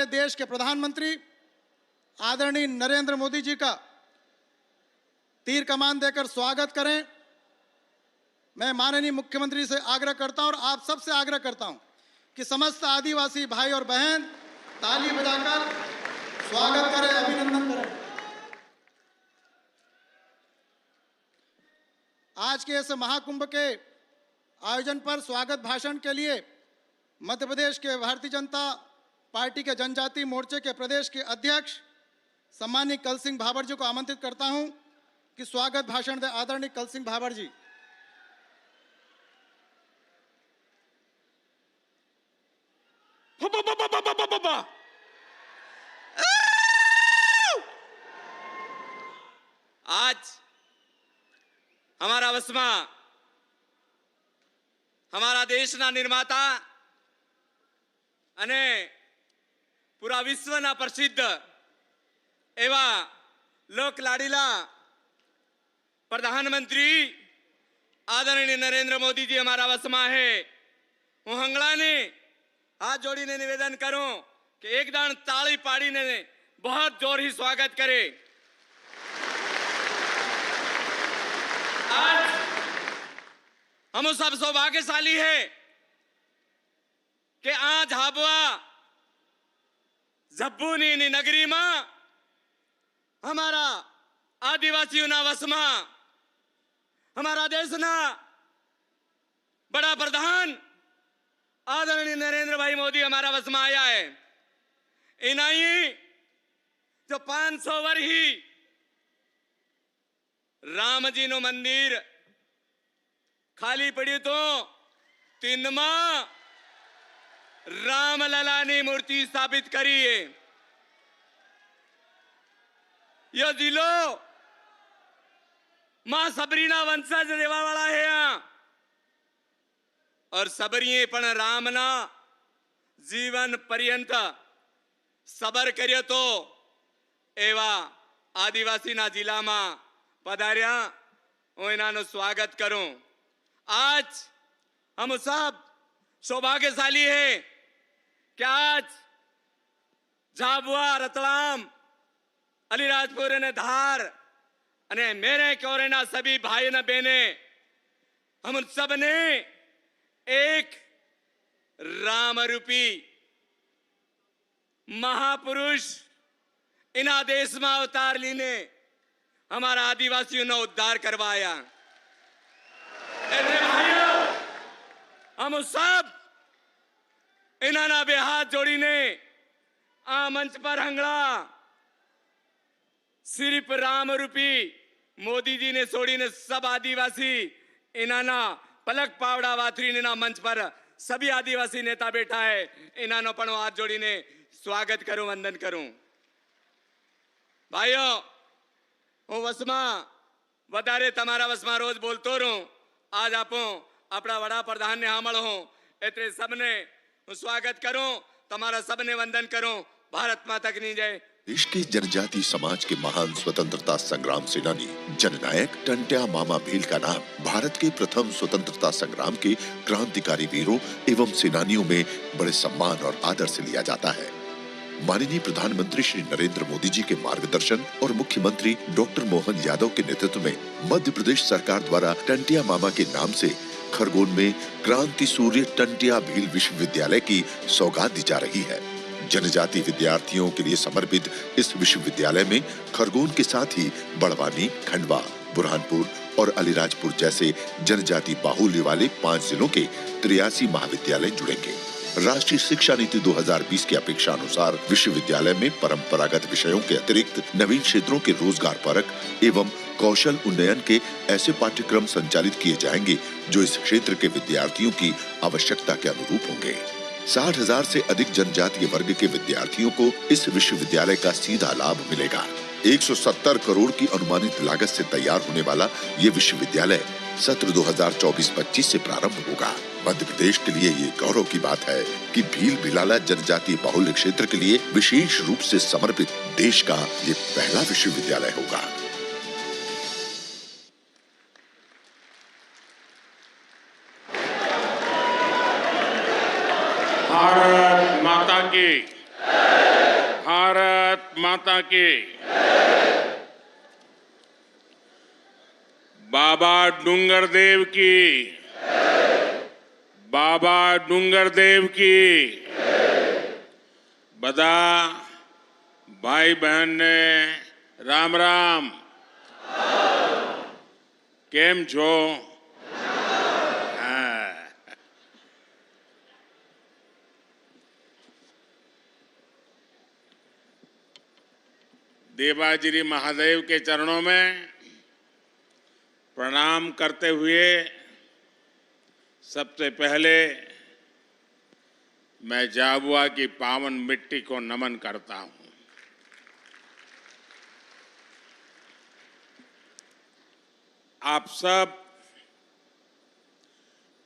हमारे देश के प्रधानमंत्री आदरणीय नरेंद्र मोदी जी का तीर कमान देकर स्वागत करें। मैं माननीय मुख्यमंत्री से आग्रह करता हूं और आप सबसे आग्रह करता हूं कि समस्त आदिवासी भाई और बहन ताली बजाकर स्वागत करें, अभिनंदन करें। आज के इस महाकुंभ के आयोजन पर स्वागत भाषण के लिए मध्य प्रदेश के भारतीय जनता पार्टी के जनजाति मोर्चे के प्रदेश के अध्यक्ष सम्मानीय कल सिंह भाभर जी को आमंत्रित करता हूं कि स्वागत भाषण दें। आदरणीय कल सिंह भाभर जी। आज हमारा वसमा हमारा देशना निर्माता અને પૂરા વિશ્વના પ્રસિદ્ધ એવા લોકલાડીલા प्रधानमंत्री आदरणीय नरेंद्र मोदी जी हमारा वसमा है। હું હંગળાને हाथ जोड़ीने निवेदन करूं कि एक दान ताली पाड़ी ने बहुत जोर ही स्वागत करे। आज हम सब सौभाग्यशाली है कि आज हाबुआ जब्बूनी नगरी में हमारा आदिवासियों ना वसमा हमारा देश ना बड़ा प्रधान आदरणीय नरेंद्र भाई मोदी हमारा वसमा आया है। इनाई जो 500 वर्ष ही राम जी नो मंदिर खाली पड़ी तो 3 माह रामलला ने मूर्ति स्थापित करी है। यह जिलो मां सबरीना वंशज रेवा वाला है यहाँ और सबरीए पण रामना जीवन पर्यंत सबर कर्यो तो एवा आदिवासी ना जिला में पधार्या हूँ एनानु स्वागत करूं। आज हम सब सौभाग्यशाली है कि आज झाबुआ रतलाम अलीराजपुर ने धार अने मेरे कोरेना सभी भाई न बहने हम सब ने एक राम रूपी महापुरुष इना देश में अवतार लीने हमारा आदिवासियों ने उद्धार करवाया। भाइयों हम सब इना बे हाथ जोड़ी ने आ मंच पर हंगड़ा सिर्फ राम रूपी मोदी जी ने छोड़ी ने सब आदिवासी इनाना पलक पावड़ा वाथरी ने ना मंच पर सभी आदिवासी नेता बैठा है। इनानो पण हाथ जोड़ी ने स्वागत करूं, वंदन करूं। भाइयों हूँ वसमा वधारे तमारा वसमा रोज बोलतो रहूं। आज आपो अपना वड़ा प्रधान ने हामल हो एतरे सबने स्वागत करूं, तमारा सबने वंदन करूं। भारत माता की जय। देश के जनजाति समाज के महान स्वतंत्रता संग्राम सेनानी जननायक टंट्या मामा भील का नाम भारत के प्रथम स्वतंत्रता संग्राम के क्रांतिकारी वीरों एवं सेनानियों में बड़े सम्मान और आदर से लिया जाता है। माननीय प्रधानमंत्री श्री नरेंद्र मोदी जी के मार्गदर्शन और मुख्यमंत्री डॉक्टर मोहन यादव के नेतृत्व में मध्य प्रदेश सरकार द्वारा टंट्या मामा के नाम से खरगोन में क्रांति सूर्य टंट्या भील विश्वविद्यालय की सौगात दी जा रही है। जनजाति विद्यार्थियों के लिए समर्पित इस विश्वविद्यालय में खरगोन के साथ ही बड़वानी, खंडवा, बुरहानपुर और अलीराजपुर जैसे जनजाति बाहुल्य वाले 5 जिलों के 83 महाविद्यालय जुड़ेंगे। राष्ट्रीय शिक्षा नीति 2020 की अपेक्षा अनुसार विश्वविद्यालय में परंपरागत विषयों के अतिरिक्त नवीन क्षेत्रों के रोजगार परक एवं कौशल उन्नयन के ऐसे पाठ्यक्रम संचालित किए जाएंगे जो इस क्षेत्र के विद्यार्थियों की आवश्यकता के अनुरूप होंगे। 60,000 से अधिक जनजातीय वर्ग के विद्यार्थियों को इस विश्वविद्यालय का सीधा लाभ मिलेगा। 170 करोड़ की अनुमानित लागत से तैयार होने वाला ये विश्वविद्यालय सत्र 2024-25 से प्रारंभ होगा। मध्य प्रदेश के लिए ये गौरव की बात है कि भील भिलाला जनजातीय बाहुल्य क्षेत्र के लिए विशेष रूप से समर्पित देश का ये पहला विश्वविद्यालय होगा। भारत माता की माता की, बाबा डूंगरदेव की, बाबा डूंगरदेव की। बधा भाई बहन ने राम राम। केम छो? हाँ। देवाजिरी महादेव के चरणों में प्रणाम करते हुए सबसे पहले मैं झाबुआ की पावन मिट्टी को नमन करता हूं। आप सब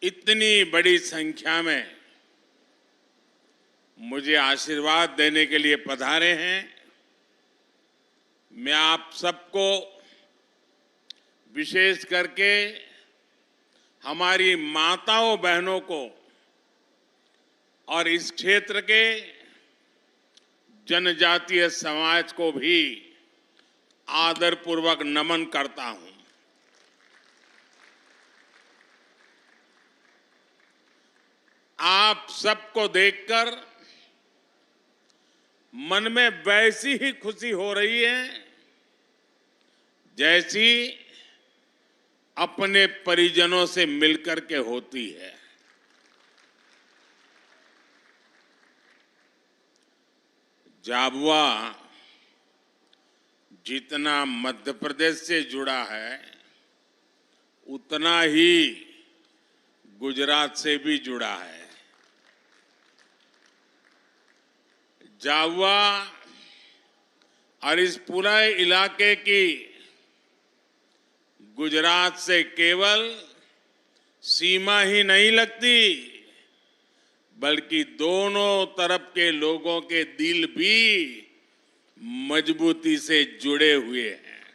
इतनी बड़ी संख्या में मुझे आशीर्वाद देने के लिए पधारे हैं। मैं आप सबको, विशेष करके हमारी माताओं बहनों को और इस क्षेत्र के जनजातीय समाज को भी आदरपूर्वक नमन करता हूं। आप सबको देखकर मन में वैसी ही खुशी हो रही है जैसी अपने परिजनों से मिलकर के होती है। झाबुआ जितना मध्य प्रदेश से जुड़ा है उतना ही गुजरात से भी जुड़ा है। झाबुआ और इस पूरे इलाके की गुजरात से केवल सीमा ही नहीं लगती, बल्कि दोनों तरफ के लोगों के दिल भी मजबूती से जुड़े हुए हैं।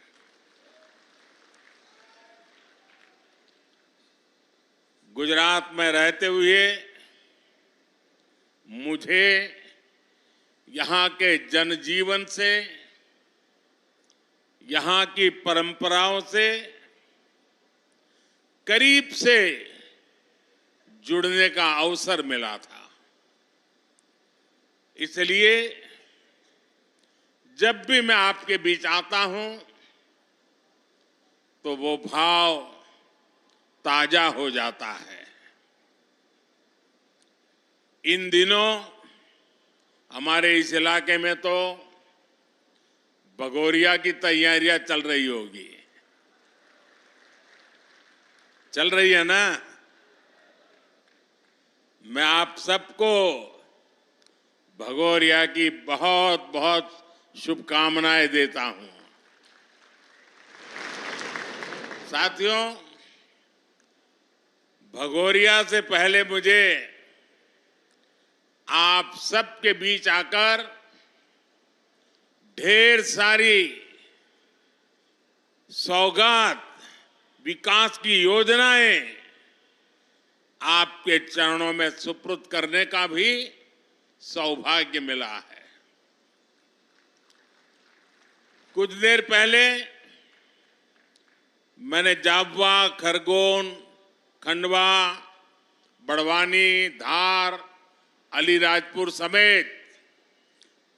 गुजरात में रहते हुए मुझे यहाँ के जनजीवन से, यहाँ की परंपराओं से करीब से जुड़ने का अवसर मिला था। इसलिए जब भी मैं आपके बीच आता हूं तो वो भाव ताजा हो जाता है। इन दिनों हमारे इस इलाके में तो भगोरिया की तैयारियां चल रही होगी। चल रही है ना? मैं आप सबको भगोरिया की बहुत बहुत शुभकामनाएं देता हूं। साथियों, भगोरिया से पहले मुझे आप सबके बीच आकर ढेर सारी सौगात, विकास की योजनाएं आपके चरणों में सुपुर्द करने का भी सौभाग्य मिला है। कुछ देर पहले मैंने झाबुआ, खरगोन, खंडवा, बड़वानी, धार, अलीराजपुर समेत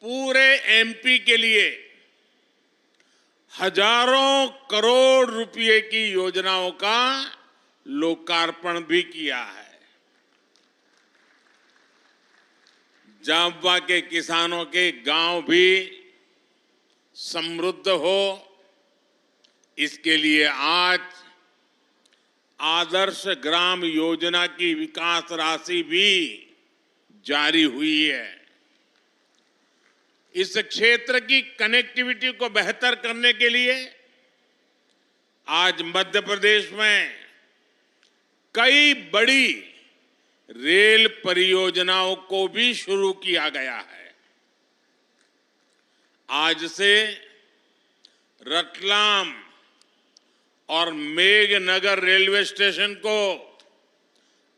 पूरे एमपी के लिए हजारों करोड़ रुपए की योजनाओं का लोकार्पण भी किया है। झाबुआ के किसानों के गांव भी समृद्ध हो, इसके लिए आज आदर्श ग्राम योजना की विकास राशि भी जारी हुई है। इस क्षेत्र की कनेक्टिविटी को बेहतर करने के लिए आज मध्य प्रदेश में कई बड़ी रेल परियोजनाओं को भी शुरू किया गया है। आज से रतलाम और मेघनगर रेलवे स्टेशन को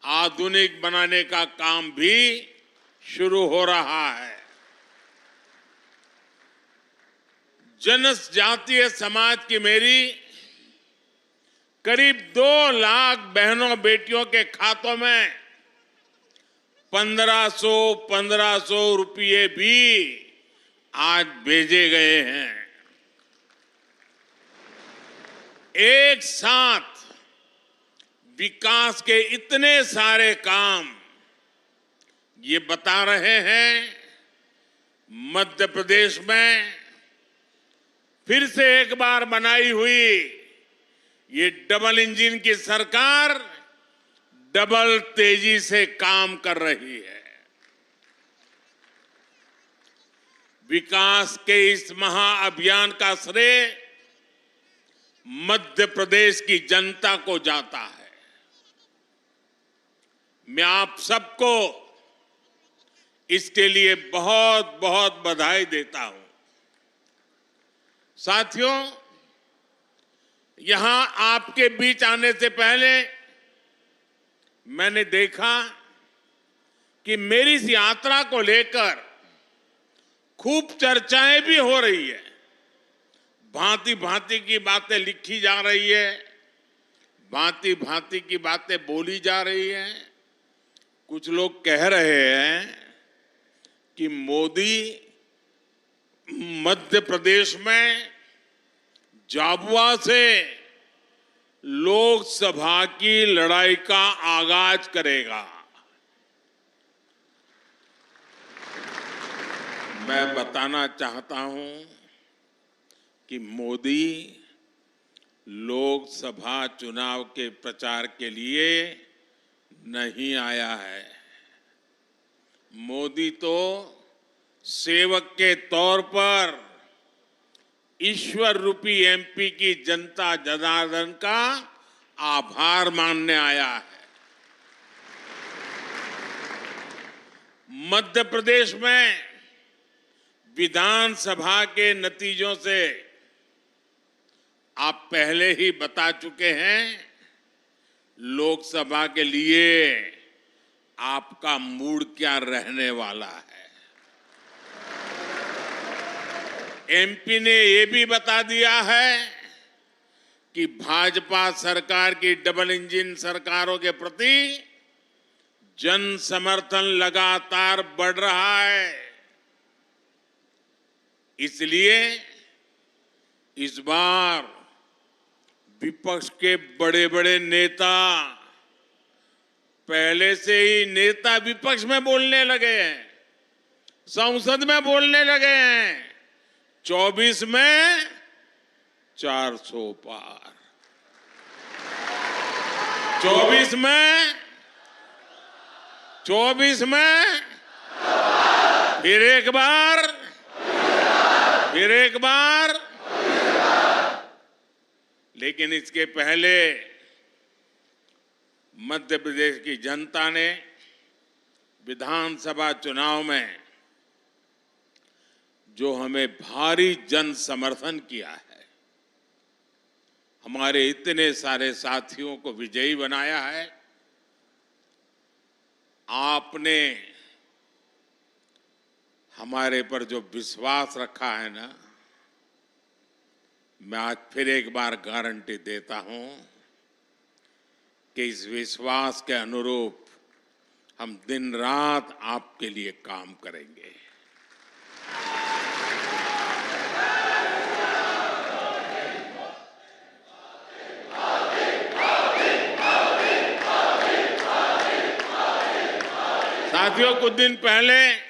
आधुनिक बनाने का काम भी शुरू हो रहा है। जनजातीय समाज की मेरी करीब 2 लाख बहनों बेटियों के खातों में 1500 रुपये भी आज भेजे गए हैं। एक साथ विकास के इतने सारे काम ये बता रहे हैं मध्य प्रदेश में फिर से एक बार बनाई हुई ये डबल इंजन की सरकार डबल तेजी से काम कर रही है। विकास के इस महाअभियान का श्रेय मध्य प्रदेश की जनता को जाता है। मैं आप सबको इसके लिए बहुत बहुत बधाई देता हूं। साथियों, यहां आपके बीच आने से पहले मैंने देखा कि मेरी इस यात्रा को लेकर खूब चर्चाएं भी हो रही है। भांति भांति की बातें लिखी जा रही है, भांति भांति की बातें बोली जा रही हैं। कुछ लोग कह रहे हैं कि मोदी मध्य प्रदेश में झाबुआ से लोकसभा की लड़ाई का आगाज करेगा। मैं बताना चाहता हूं कि मोदी लोकसभा चुनाव के प्रचार के लिए नहीं आया है। मोदी तो सेवक के तौर पर ईश्वर रूपी एमपी की जनता जनार्दन का आभार मानने आया है। मध्य प्रदेश में विधानसभा के नतीजों से आप पहले ही बता चुके हैं लोकसभा के लिए आपका मूड क्या रहने वाला है। एमपी ने ये भी बता दिया है कि भाजपा सरकार की डबल इंजन सरकारों के प्रति जन समर्थन लगातार बढ़ रहा है। इसलिए इस बार विपक्ष के बड़े बड़े नेता पहले से ही नेता विपक्ष में बोलने लगे हैं, संसद में बोलने लगे हैं। 24 में 400 पार, 24 में फिर एक बार, लेकिन इसके पहले मध्य प्रदेश की जनता ने विधानसभा चुनाव में जो हमें भारी जन समर्थन किया है, हमारे इतने सारे साथियों को विजयी बनाया है। आपने हमारे पर जो विश्वास रखा है ना, मैं आज फिर एक बार गारंटी देता हूं कि इस विश्वास के अनुरूप हम दिन रात आपके लिए काम करेंगे। साथियों, कुछ दिन पहले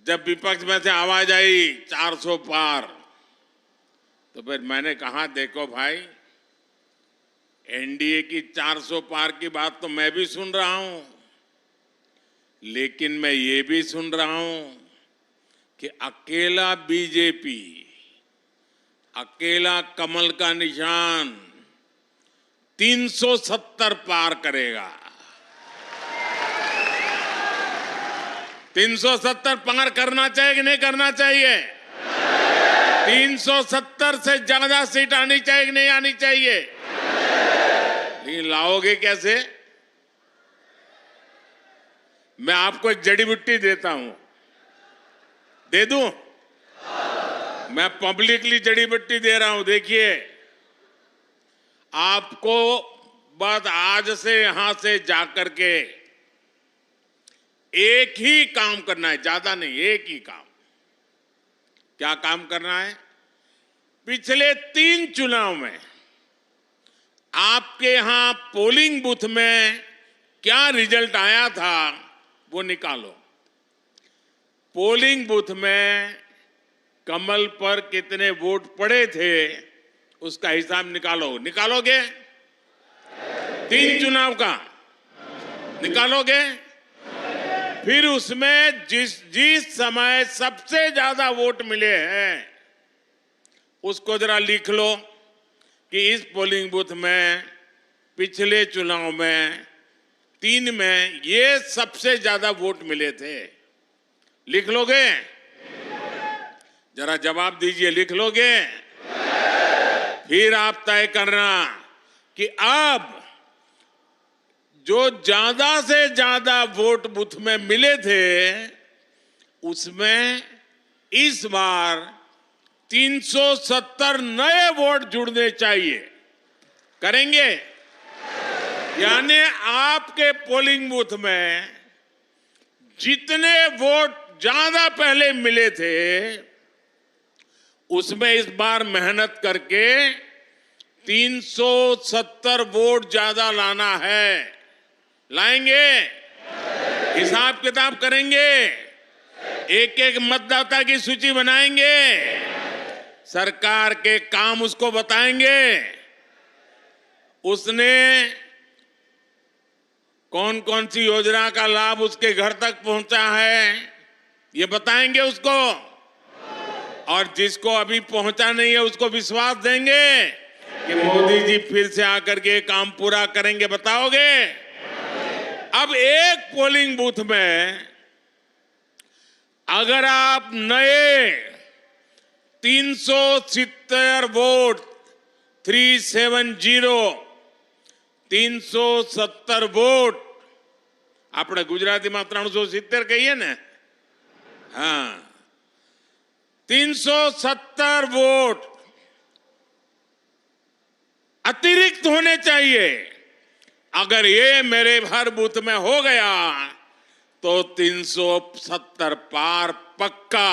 जब विपक्ष में से आवाज आई 400 पार, तो फिर मैंने कहा देखो भाई, एनडीए की 400 पार की बात तो मैं भी सुन रहा हूं, लेकिन मैं ये भी सुन रहा हूं कि अकेला बीजेपी, अकेला कमल का निशान 370 पार करेगा। 370 पार करना चाहिए कि नहीं करना चाहिए? 370 से ज्यादा सीट आनी चाहिए कि नहीं आनी चाहिए? लेकिन लाओगे कैसे? मैं आपको एक जड़ी बूटी देता हूं, दे दूं? मैं पब्लिकली जड़ी बट्टी दे रहा हूं। देखिए, आपको बस आज से यहां से जाकर के एक ही काम करना है, ज्यादा नहीं, एक ही काम। क्या काम करना है? पिछले 3 चुनाव में आपके यहां पोलिंग बूथ में क्या रिजल्ट आया था वो निकालो। पोलिंग बूथ में कमल पर कितने वोट पड़े थे उसका हिसाब निकालो। निकालोगे? 3 चुनाव का निकालोगे? फिर उसमें जिस समय सबसे ज्यादा वोट मिले हैं उसको जरा लिख लो कि इस पोलिंग बूथ में पिछले चुनाव में 3 में ये सबसे ज्यादा वोट मिले थे। लिख लोगे? जरा जवाब दीजिए, लिख लोगे? फिर आप तय करना कि अब जो ज्यादा से ज्यादा वोट बूथ में मिले थे उसमें इस बार 370 नए वोट जुड़ने चाहिए। करेंगे? यानी आपके पोलिंग बूथ में जितने वोट ज्यादा पहले मिले थे उसमें इस बार मेहनत करके 370 वोट ज्यादा लाना है। लाएंगे? हिसाब किताब करेंगे? एक एक मतदाता की सूची बनाएंगे? सरकार के काम उसको बताएंगे? उसने कौन कौन सी योजना का लाभ उसके घर तक पहुंचा है ये बताएंगे उसको। और जिसको अभी पहुंचा नहीं है उसको विश्वास देंगे कि मोदी जी फिर से आकर के काम पूरा करेंगे। बताओगे? अब एक पोलिंग बूथ में अगर आप नए 370 वोट 370 वोट આપણે ગુજરાતીમાં 370 કહીએ ને, हाँ 370 वोट अतिरिक्त होने चाहिए। अगर ये मेरे हर बूथ में हो गया तो 370 पार पक्का।